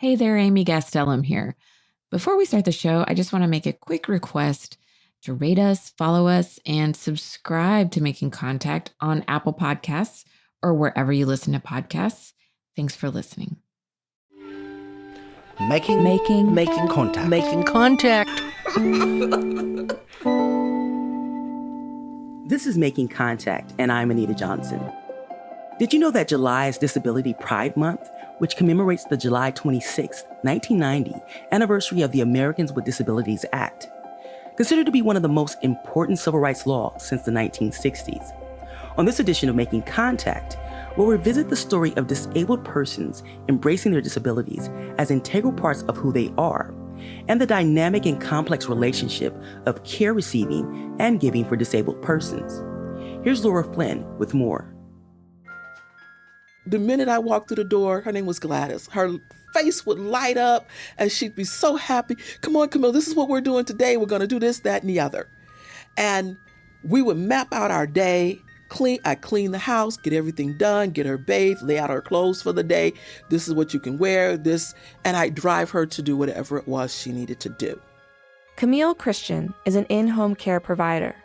Hey there, Amy Gastelum here. Before we start the show, I just want to make a quick request to rate us, follow us, and subscribe to Making Contact on Apple Podcasts or wherever you listen to podcasts. Thanks for listening. Making contact. Making contact. This is Making Contact, and I'm Anita Johnson. Did you know that July is Disability Pride Month, which commemorates the July 26, 1990 anniversary of the Americans with Disabilities Act, considered to be one of the most important civil rights laws since the 1960s? On this edition of Making Contact, we'll revisit the story of disabled persons embracing their disabilities as integral parts of who they are, and the dynamic and complex relationship of care receiving and giving for disabled persons. Here's Laura Flynn with more. The minute I walked through the door, her name was Gladys. Her face would light up and she'd be so happy. Come on, Camille, this is what we're doing today. We're going to do this, that, and the other. And we would map out our day. I clean the house, get everything done, get her bathed, lay out her clothes for the day. This is what you can wear, this. And I drive her to do whatever it was she needed to do. Camille Christian is an in-home care provider.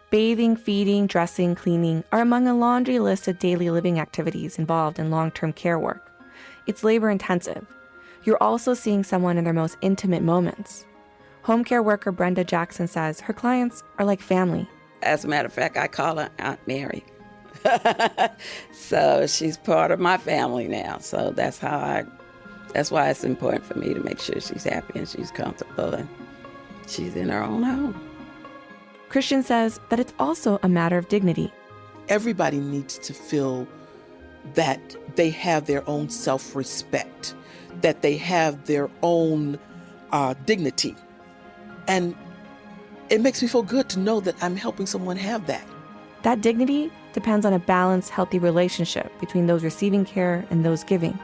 Bathing, feeding, dressing, cleaning are among a laundry list of daily living activities involved in long-term care work. It's labor-intensive. You're also seeing someone in their most intimate moments. Home care worker Brenda Jackson says her clients are like family. As a matter of fact, I call her Aunt Mary. So she's part of my family now. So that's why it's important for me to make sure she's happy and she's comfortable and she's in her own home. Christian says that it's also a matter of dignity. Everybody needs to feel that they have their own self-respect, that they have their own dignity. And it makes me feel good to know that I'm helping someone have that. That dignity depends on a balanced, healthy relationship between those receiving care and those giving.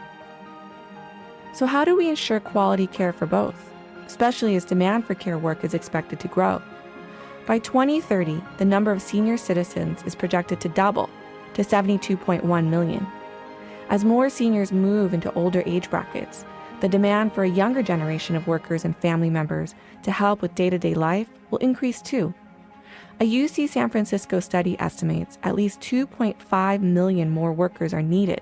So how do we ensure quality care for both, especially as demand for care work is expected to grow? By 2030, the number of senior citizens is projected to double to 72.1 million. As more seniors move into older age brackets, the demand for a younger generation of workers and family members to help with day-to-day life will increase too. A UC San Francisco study estimates at least 2.5 million more workers are needed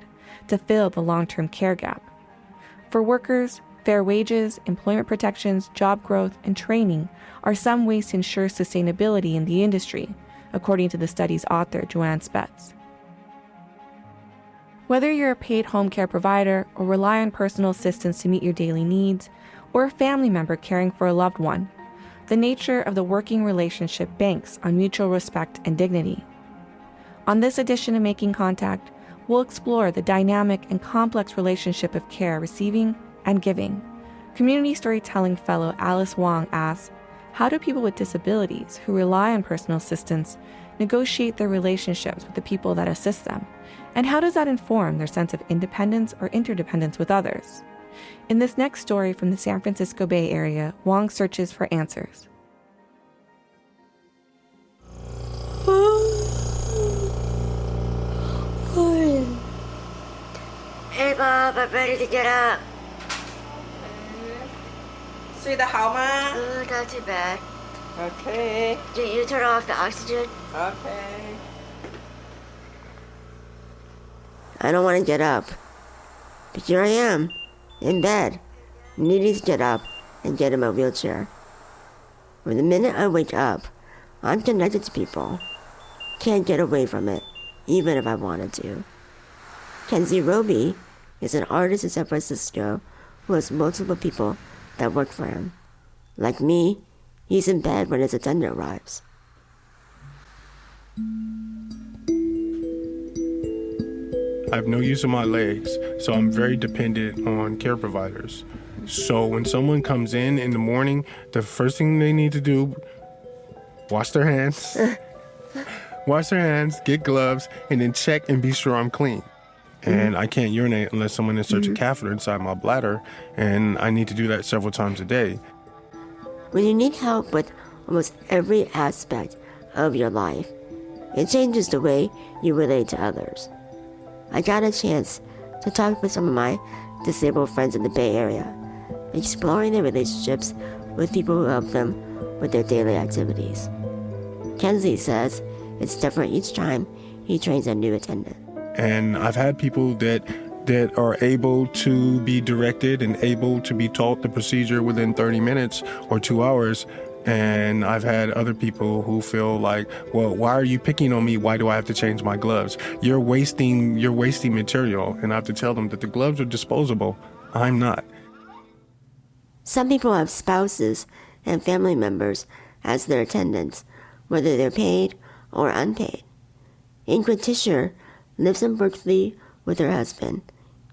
to fill the long-term care gap. For workers, fair wages, employment protections, job growth, and training are some ways to ensure sustainability in the industry, according to the study's author, Joanne Spetz. Whether you're a paid home care provider or rely on personal assistance to meet your daily needs, or a family member caring for a loved one, the nature of the working relationship banks on mutual respect and dignity. On this edition of Making Contact, we'll explore the dynamic and complex relationship of care receiving and giving. Community storytelling fellow Alice Wong asks, how do people with disabilities who rely on personal assistance negotiate their relationships with the people that assist them? And how does that inform their sense of independence or interdependence with others? In this next story from the San Francisco Bay Area, Wong searches for answers. Hey Bob, I'm ready to get up. See the how much? Not too bad. Okay. Did you turn off the oxygen? Okay. I don't want to get up. But here I am, in bed, needing to get up and get in my wheelchair. From the minute I wake up, I'm connected to people. Can't get away from it, even if I wanted to. Kenzi Robi is an artist in San Francisco who has multiple people that work for him. Like me, he's in bed when his attendant arrives. I have no use of my legs, so I'm very dependent on care providers. So when someone comes in the morning, the first thing they need to do, wash their hands, get gloves, and then check and be sure I'm clean. And I can't urinate unless someone inserts a catheter inside my bladder, and I need to do that several times a day. When you need help with almost every aspect of your life, it changes the way you relate to others. I got a chance to talk with some of my disabled friends in the Bay Area, exploring their relationships with people who help them with their daily activities. Kenzi says it's different each time he trains a new attendant. And I've had people that are able to be directed and able to be taught the procedure within 30 minutes or 2 hours. And I've had other people who feel like, well, why are you picking on me? Why do I have to change my gloves? You're wasting material. And I have to tell them that the gloves are disposable. I'm not. Some people have spouses and family members as their attendants, whether they're paid or unpaid. Ingrid Tischer lives in Berkeley with her husband.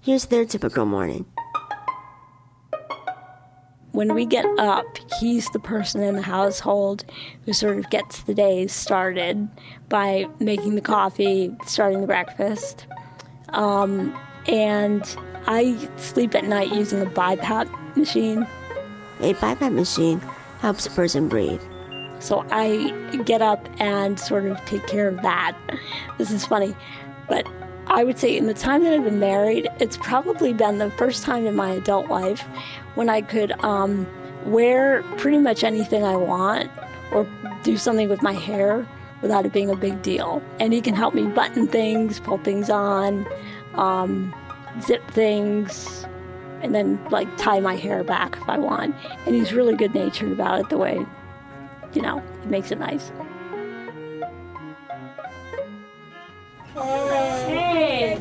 Here's their typical morning. When we get up, he's the person in the household who sort of gets the day started by making the coffee, starting the breakfast. And I sleep at night using a BiPAP machine. A BiPAP machine helps a person breathe. So I get up and sort of take care of that. This is funny, but I would say in the time that I've been married, it's probably been the first time in my adult life when I could wear pretty much anything I want or do something with my hair without it being a big deal. And he can help me button things, pull things on, zip things, and then like tie my hair back if I want. And he's really good-natured about it the way, it makes it nice. Hey,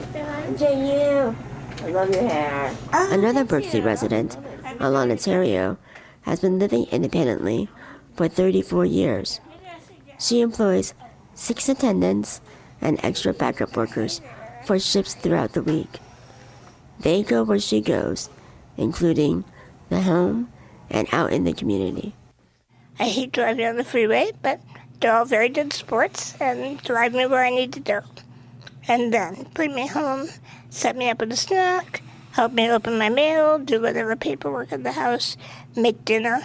you. I love your hair. Another Berkeley resident, Alana Terrio, has been living independently for 34 years. She employs 6 attendants and extra backup workers for shifts throughout the week. They go where she goes, including the home and out in the community. I hate driving on the freeway, but they're all very good sports and drive me where I need to go. And then bring me home, set me up with a snack, help me open my mail, do whatever paperwork at the house, make dinner.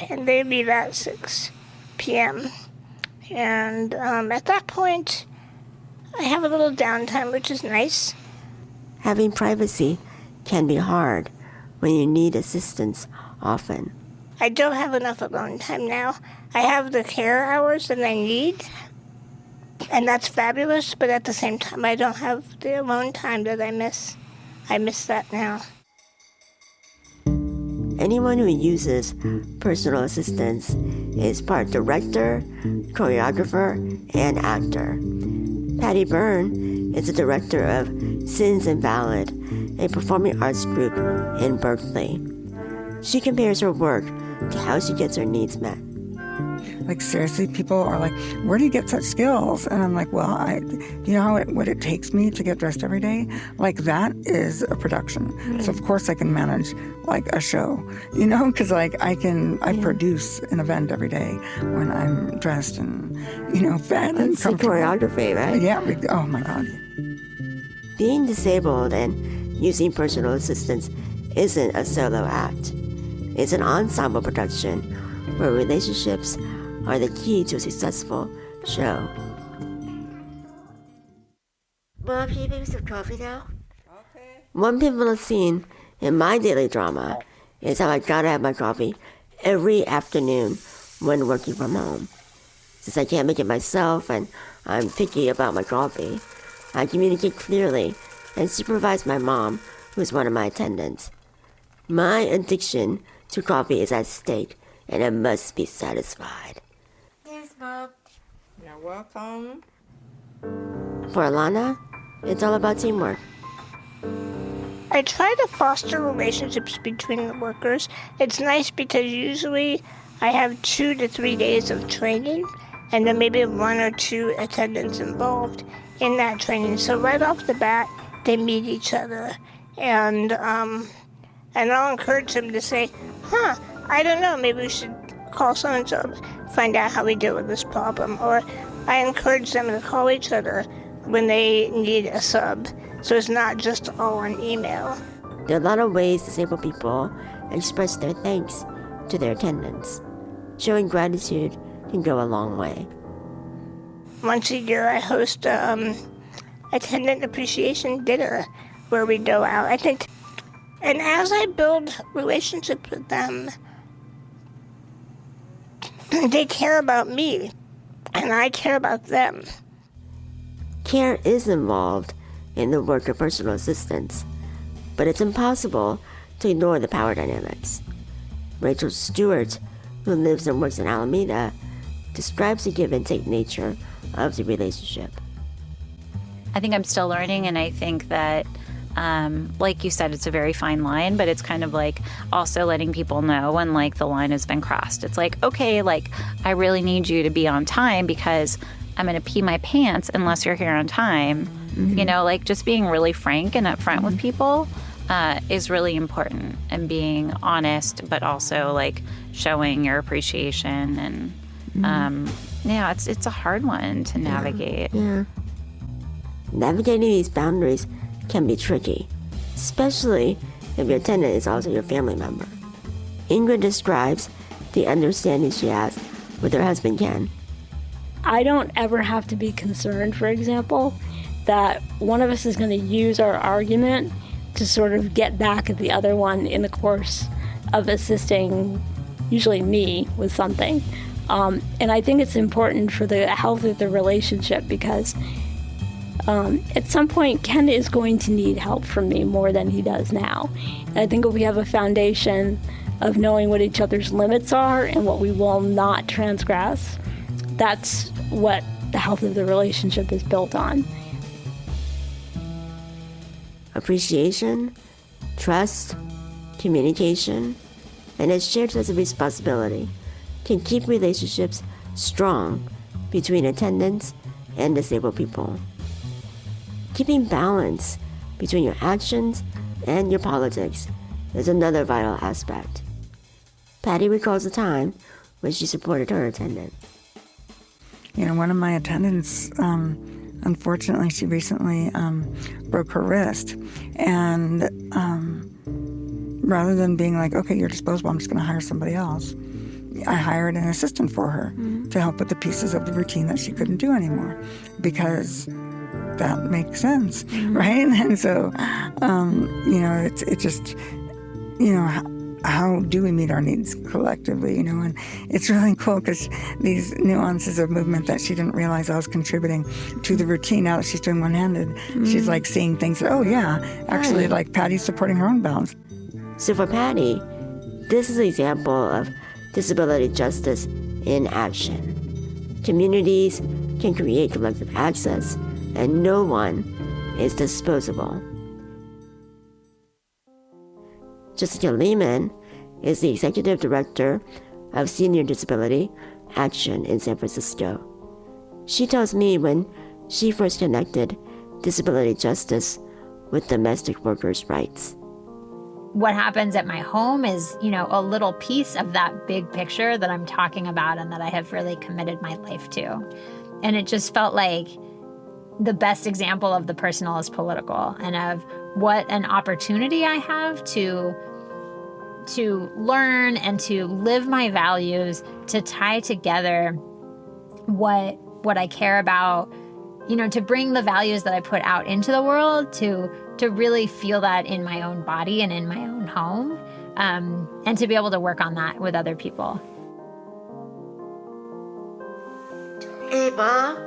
And they leave at 6 p.m. And at that point, I have a little downtime, which is nice. Having privacy can be hard when you need assistance often. I don't have enough alone time now. I have the care hours that I need, and that's fabulous, but at the same time, I don't have the alone time that I miss. I miss that now. Anyone who uses personal assistants is part director, choreographer, and actor. Patty Berne is the director of Invalid, a performing arts group in Berkeley. She compares her work to how she gets her needs met. Like, seriously, people are like, where do you get such skills? And I'm like, well, what it takes me to get dressed every day? Like, that is a production. So, of course, I can manage, like, a show, because, like, I produce an event every day when I'm dressed and, fed and comfortable. Choreography, right? Yeah. Oh, my God. Being disabled and using personal assistants isn't a solo act. It's an ensemble production where relationships are the key to a successful show. Mom, can you make me some coffee now? Okay. One pivotal scene in my daily drama is how I gotta have my coffee every afternoon when working from home. Since I can't make it myself and I'm picky about my coffee, I communicate clearly and supervise my mom, who's one of my attendants. My addiction to coffee is at stake, and it must be satisfied. Yes, Mom. You're welcome. For Alana, it's all about teamwork. I try to foster relationships between the workers. It's nice because usually I have 2 to 3 days of training, and then maybe 1 or 2 attendants involved in that training. So right off the bat, they meet each other, and I'll encourage them to say, I don't know, maybe we should call so-and-so, find out how we deal with this problem. Or I encourage them to call each other when they need a sub, so it's not just all on email. There are a lot of ways disabled people express their thanks to their attendants. Showing gratitude can go a long way. Once a year, I host attendant appreciation dinner where we go out. I think And as I build relationships with them, they care about me, and I care about them. Care is involved in the work of personal assistance, but it's impossible to ignore the power dynamics. Rachel Stewart, who lives and works in Alameda, describes the give and take nature of the relationship. I think I'm still learning, and I think that, like you said, it's a very fine line, but it's kind of like also letting people know when like the line has been crossed. It's like, okay, like I really need you to be on time because I'm going to pee my pants unless you're here on time. Mm-hmm. You know, like just being really frank and upfront with people is really important, and being honest, but also like showing your appreciation. And yeah, it's a hard one to navigate. Yeah. Navigating these boundaries can be tricky, especially if your attendant is also your family member. Ingrid describes the understanding she has with her husband, Ken. I don't ever have to be concerned, for example, that one of us is going to use our argument to sort of get back at the other one in the course of assisting, usually me, with something. And I think it's important for the health of the relationship because at some point, Ken is going to need help from me more than he does now. And I think if we have a foundation of knowing what each other's limits are and what we will not transgress, that's what the health of the relationship is built on. Appreciation, trust, communication, and a shared sense of responsibility can keep relationships strong between attendants and disabled people. Keeping balance between your actions and your politics is another vital aspect. Patty recalls a time when she supported her attendant. You know, one of my attendants, unfortunately, she recently broke her wrist. And rather than being like, okay, you're disposable, I'm just going to hire somebody else, I hired an assistant for her to help with the pieces of the routine that she couldn't do anymore, because that makes sense, right? And so, you know, it's just, you know, how do we meet our needs collectively, you know? And it's really cool because these nuances of movement that she didn't realize I was contributing to the routine, now that she's doing one-handed, she's like seeing things that, oh yeah, actually like Patty's supporting her own balance. So for Patty, this is an example of disability justice in action. Communities can create collective access, and no one is disposable. Jessica Lehman is the executive director of Senior Disability Action in San Francisco. She tells me when she first connected disability justice with domestic workers' rights. What happens at my home is, you know, a little piece of that big picture that I'm talking about and that I have really committed my life to. And it just felt like the best example of the personal is political, and of what an opportunity I have to learn and to live my values, to tie together what I care about, you know, to bring the values that I put out into the world, to really feel that in my own body and in my own home, and to be able to work on that with other people. Hey, Mom.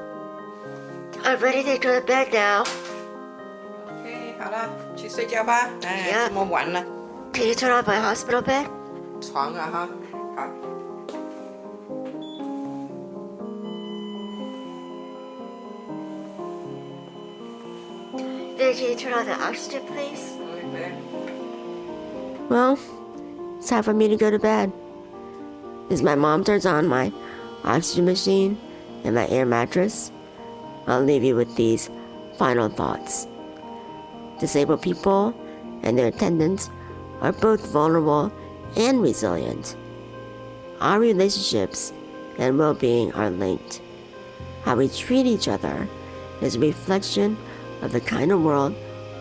I'm ready to go to bed now. OK, 好了，去睡觉吧。这么晚了。Can you turn on my hospital bed? 床啊哈，好。Then can you turn on the oxygen, please? Well, it's time for me to go to bed. As my mom turns on my oxygen machine and my air mattress, I'll leave you with these final thoughts. Disabled people and their attendants are both vulnerable and resilient. Our relationships and well-being are linked. How we treat each other is a reflection of the kind of world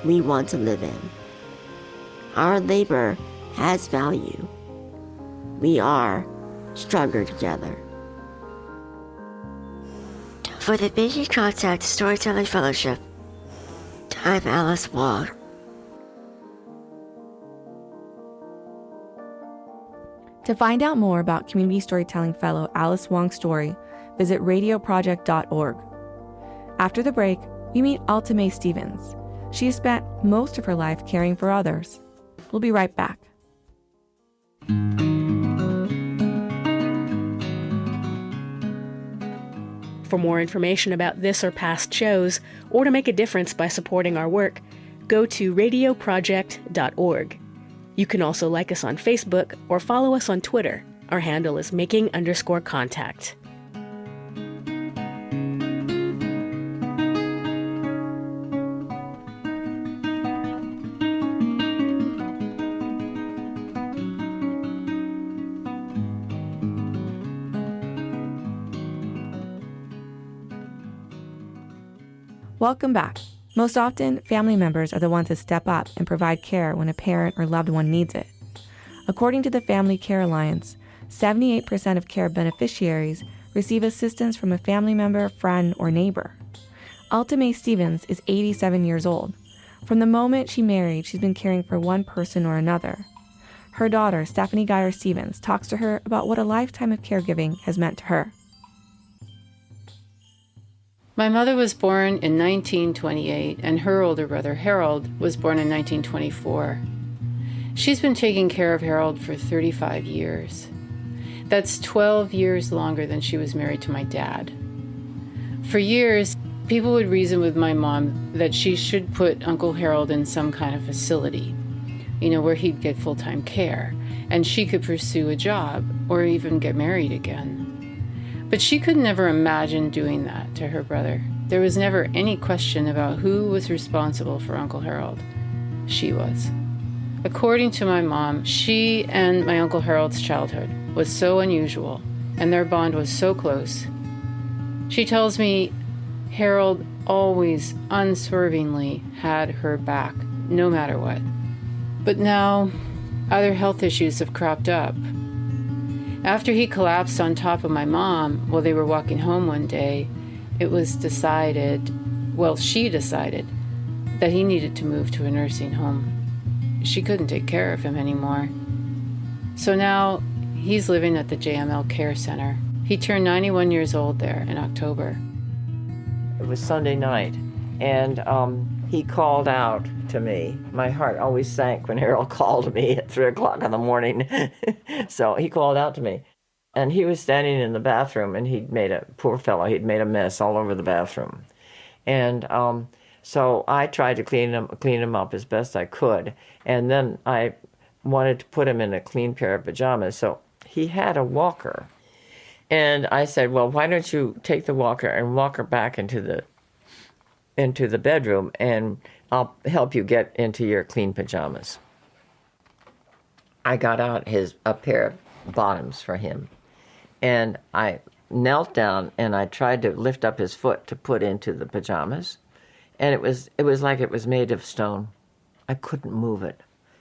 we want to live in. Our labor has value. We are stronger together. For the Making Contact Storytelling Fellowship, I'm Alice Wong. To find out more about Community Storytelling Fellow Alice Wong's story, visit radioproject.org. After the break, we meet Alta Mae Stevens. She has spent most of her life caring for others. We'll be right back. For more information about this or past shows, or to make a difference by supporting our work, go to radioproject.org. You can also like us on Facebook or follow us on Twitter. Our handle is making_contact. Welcome back. Most often, family members are the ones that step up and provide care when a parent or loved one needs it. According to the Family Care Alliance, 78% of care beneficiaries receive assistance from a family member, friend, or neighbor. Alta Mae Stevens is 87 years old. From the moment she married, she's been caring for one person or another. Her daughter, Stephanie Geyer Stevens, talks to her about what a lifetime of caregiving has meant to her. My mother was born in 1928, and her older brother, Harold, was born in 1924. She's been taking care of Harold for 35 years. That's 12 years longer than she was married to my dad. For years, people would reason with my mom that she should put Uncle Harold in some kind of facility, where he'd get full-time care, and she could pursue a job or even get married again. But she could never imagine doing that to her brother. There was never any question about who was responsible for Uncle Harold. She was. According to my mom, she and my Uncle Harold's childhood was so unusual, and their bond was so close. She tells me Harold always unswervingly had her back, no matter what. But now, other health issues have cropped up. After he collapsed on top of my mom while they were walking home one day, it was she decided that he needed to move to a nursing home. She couldn't take care of him anymore. So now he's living at the JML Care Center. He turned 91 years old there in October. It was Sunday night, and he called out to me. My heart always sank when Harold called me at 3 o'clock in the morning. So he called out to me. And he was standing in the bathroom, and he'd made a mess all over the bathroom. And so I tried to clean him up as best I could. And then I wanted to put him in a clean pair of pajamas. So he had a walker. And I said, well, why don't you take the walker and walk her back into the bedroom, and I'll help you get into your clean pajamas. I got out a pair of bottoms for him, and I knelt down and I tried to lift up his foot to put into the pajamas, and it was like it was made of stone. I couldn't move it.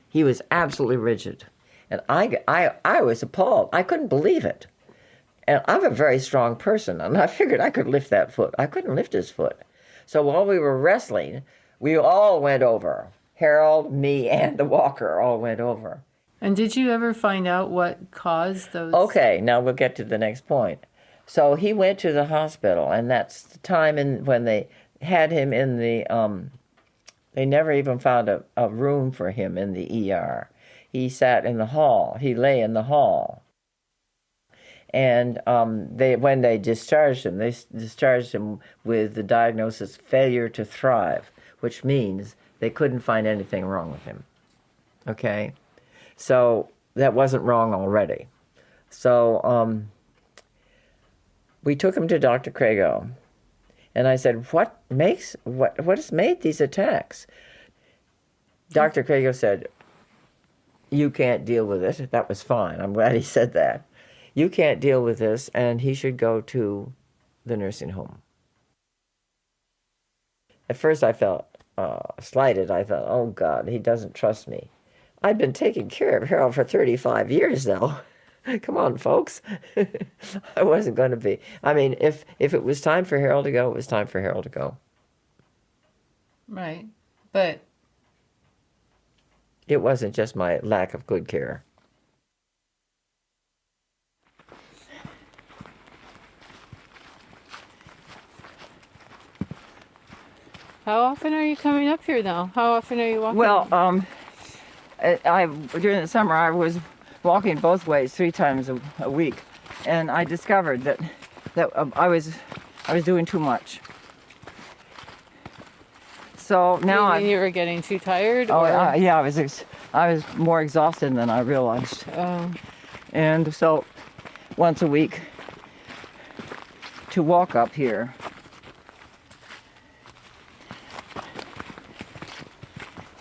He was absolutely rigid, and I was appalled. I couldn't believe it. And I'm a very strong person, and I figured I could lift that foot. I couldn't lift his foot. So while we were wrestling, we all went over. Harold, me, and the walker all went over. And did you ever find out what caused those? Okay, now we'll get to the next point. So he went to the hospital, and that's the time when they had him in the, they never even found a room for him in the ER. He sat in the hall. He lay in the hall. And when they discharged him with the diagnosis failure to thrive, which means they couldn't find anything wrong with him. Okay? So that wasn't wrong already. So we took him to Dr. Crago, and I said, what has made these attacks? Dr. Crago said, you can't deal with it. That was fine. I'm glad he said that. You can't deal with this, and he should go to the nursing home. At first I felt slighted. I thought, oh God, he doesn't trust me. I've been taking care of Harold for 35 years now. Come on, folks. I wasn't going to be. I mean, if it was time for Harold to go, it was time for Harold to go. Right. But it wasn't just my lack of good care. How often are you coming up here now? How often are you walking? Well, during the summer I was walking both ways 3 times a week, and I discovered that I was doing too much. So now you were getting too tired? Oh, or? yeah, I was more exhausted than I realized. Oh. And so once a week to walk up here.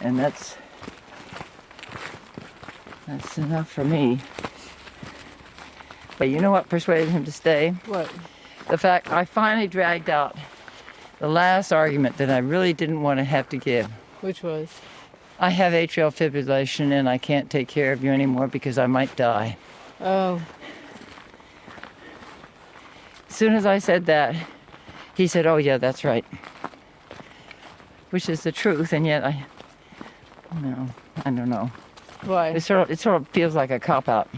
And that's enough for me. But you know what persuaded him to stay? What? The fact I finally dragged out the last argument that I really didn't want to have to give. Which was? I have atrial fibrillation and I can't take care of you anymore because I might die. Oh. As soon as I said that, he said, "Oh yeah, that's right." Which is the truth, and yet I don't know. Why? It sort of feels like a cop-out.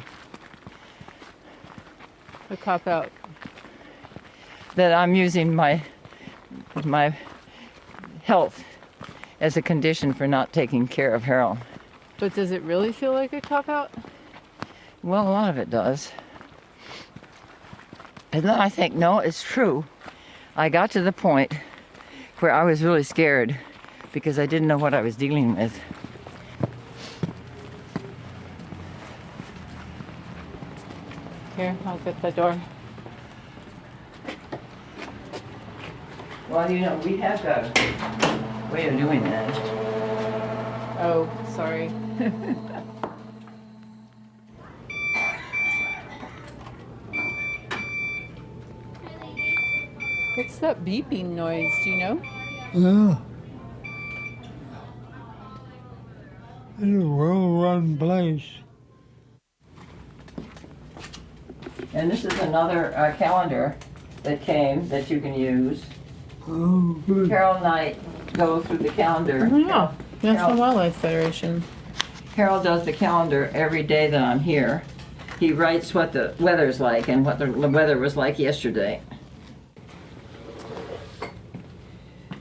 A cop-out? That I'm using my health as a condition for not taking care of Harold. But does it really feel like a cop-out? Well, a lot of it does. And then I think, no, it's true. I got to the point where I was really scared because I didn't know what I was dealing with. Here, I'll get the door. Well, we have got a way of doing that. Oh, sorry. What's that beeping noise? Do you know? Yeah. It's a well-run place. And this is another calendar that came that you can use. Oh, good. Harold and I go through the calendar. Oh, yeah. National Wildlife Federation. Harold does the calendar every day that I'm here. He writes what the weather's like and what the weather was like yesterday.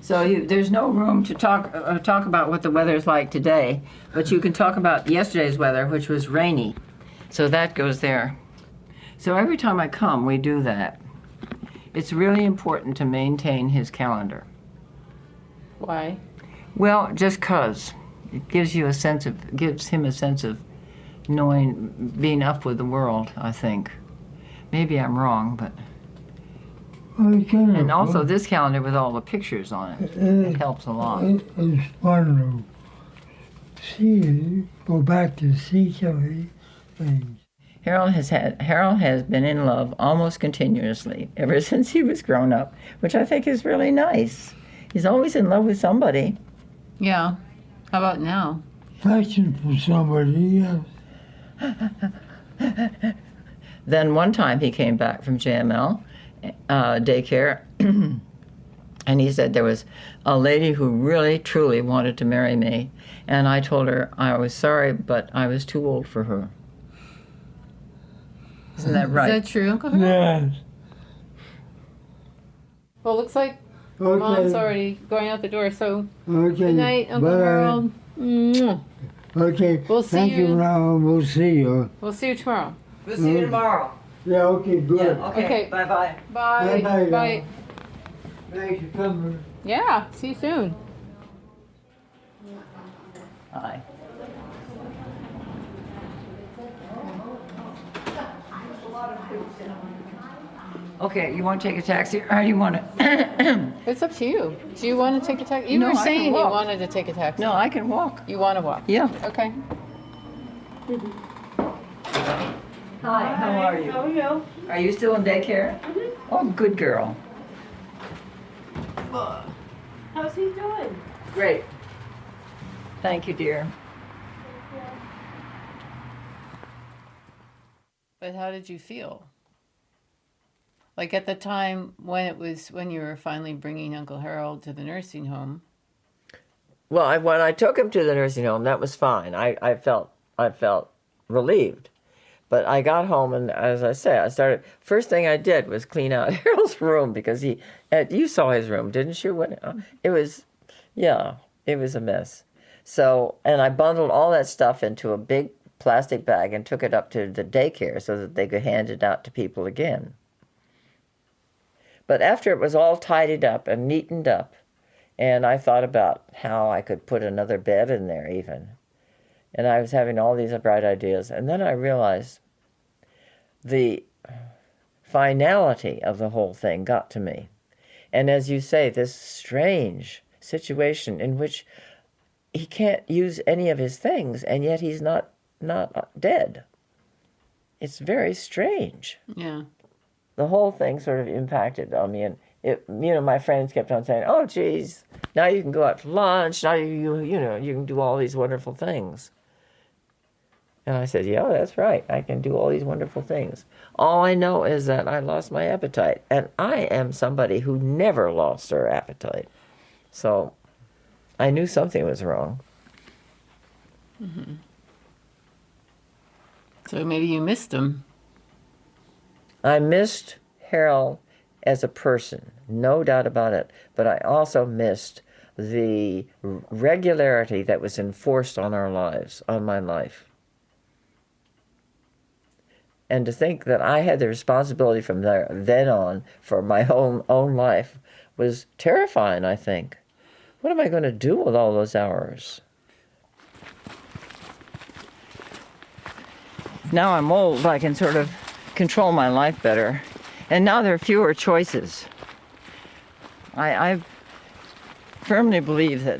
So there's no room to talk about what the weather's like today, but you can talk about yesterday's weather, which was rainy. So that goes there. So every time I come, we do that. It's really important to maintain his calendar. Why? Well, just 'cause it gives him a sense of knowing, being up with the world, I think. Maybe I'm wrong, but. And also this calendar with all the pictures on it helps a lot. It's fun to go back to see things. Harold has been in love almost continuously ever since he was grown up, which I think is really nice. He's always in love with somebody. Yeah. How about now? Searching for somebody else. Then one time he came back from JML daycare, and he said there was a lady who really, truly wanted to marry me, and I told her I was sorry, but I was too old for her. Isn't that right? Is that true, Uncle Harold? Yes. Well, looks like Okay. Mom's already going out the door, so Okay. good night, Uncle Bye. Harold. Mwah. Okay. We'll see Thank you. Now we'll see you. We'll see you tomorrow. We'll see you tomorrow. Yeah. Okay. Good. Yeah, okay. Bye-bye. Bye. Bye-bye. Bye. Thanks for coming. Yeah, see you soon. Hi. Okay, you want to take a taxi, or do you want to? It's up to you. Do you want to take a taxi? You No, were I can saying you walk. wanted to take a taxi. No, I can walk. You want to walk? Yeah. Okay. Hi, how are you? How are you? Are you still in daycare? Oh, good girl. How's he doing? Great. Thank you, dear. But how did you feel? Like at the time when you were finally bringing Uncle Harold to the nursing home. Well, when I took him to the nursing home, that was fine. I felt relieved. But I got home, and as I say, first thing I did was clean out Harold's room, because you saw his room, didn't you? It was Yeah, it was a mess. So, and I bundled all that stuff into a big plastic bag and took it up to the daycare so that they could hand it out to people again. But after it was all tidied up and neatened up, and I thought about how I could put another bed in there even, and I was having all these bright ideas, and then I realized the finality of the whole thing got to me. And as you say, this strange situation in which he can't use any of his things, and yet he's not dead. It's very strange. Yeah. The whole thing sort of impacted on me, and my friends kept on saying, "Oh, geez, now you can go out to lunch. Now you can do all these wonderful things." And I said, "Yeah, that's right. I can do all these wonderful things. All I know is that I lost my appetite, and I am somebody who never lost her appetite. So I knew something was wrong." Mm-hmm. So maybe you missed him. I missed Harold as a person, no doubt about it, but I also missed the regularity that was enforced on our lives, on my life. And to think that I had the responsibility from then on for my own life was terrifying, I think. What am I going to do with all those hours? Now I'm old, I can sort of control my life better. And now there are fewer choices. I firmly believe that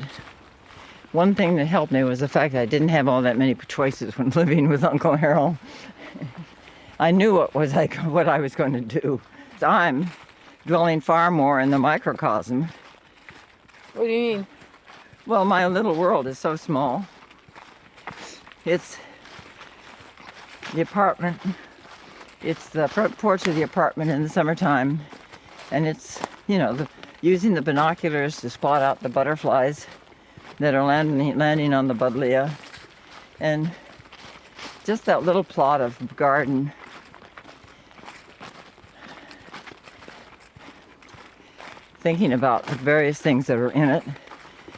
one thing that helped me was the fact that I didn't have all that many choices when living with Uncle Harold. I knew what I was going to do. I'm dwelling far more in the microcosm. What do you mean? Well, my little world is so small. It's the apartment. It's the front porch of the apartment in the summertime. And it's, using the binoculars to spot out the butterflies that are landing on the buddleia. And just that little plot of garden. Thinking about the various things that are in it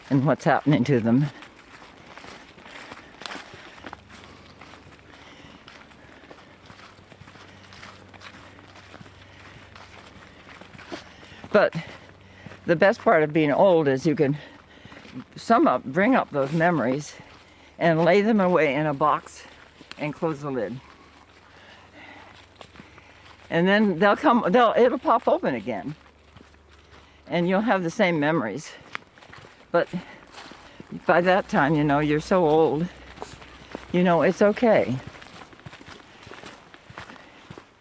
and what's happening to them. But the best part of being old is you can bring up those memories and lay them away in a box and close the lid. And then it'll pop open again. And you'll have the same memories. But by that time, you're so old, it's okay.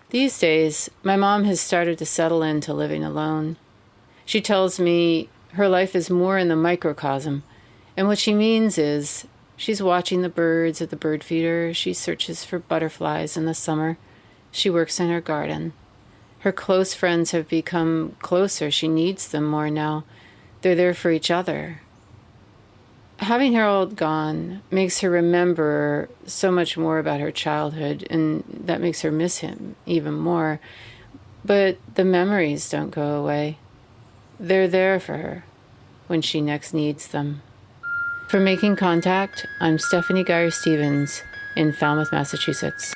These days, my mom has started to settle into living alone. She tells me her life is more in the microcosm, and what she means is she's watching the birds at the bird feeder, she searches for butterflies in the summer, she works in her garden. Her close friends have become closer. She needs them more now. They're there for each other. Having Harold gone makes her remember so much more about her childhood, and that makes her miss him even more. But the memories don't go away. They're there for her when she next needs them. For Making Contact, I'm Stephanie Geyer-Stevens in Falmouth, Massachusetts.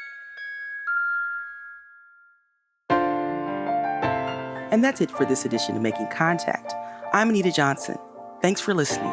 And that's it for this edition of Making Contact. I'm Anita Johnson. Thanks for listening.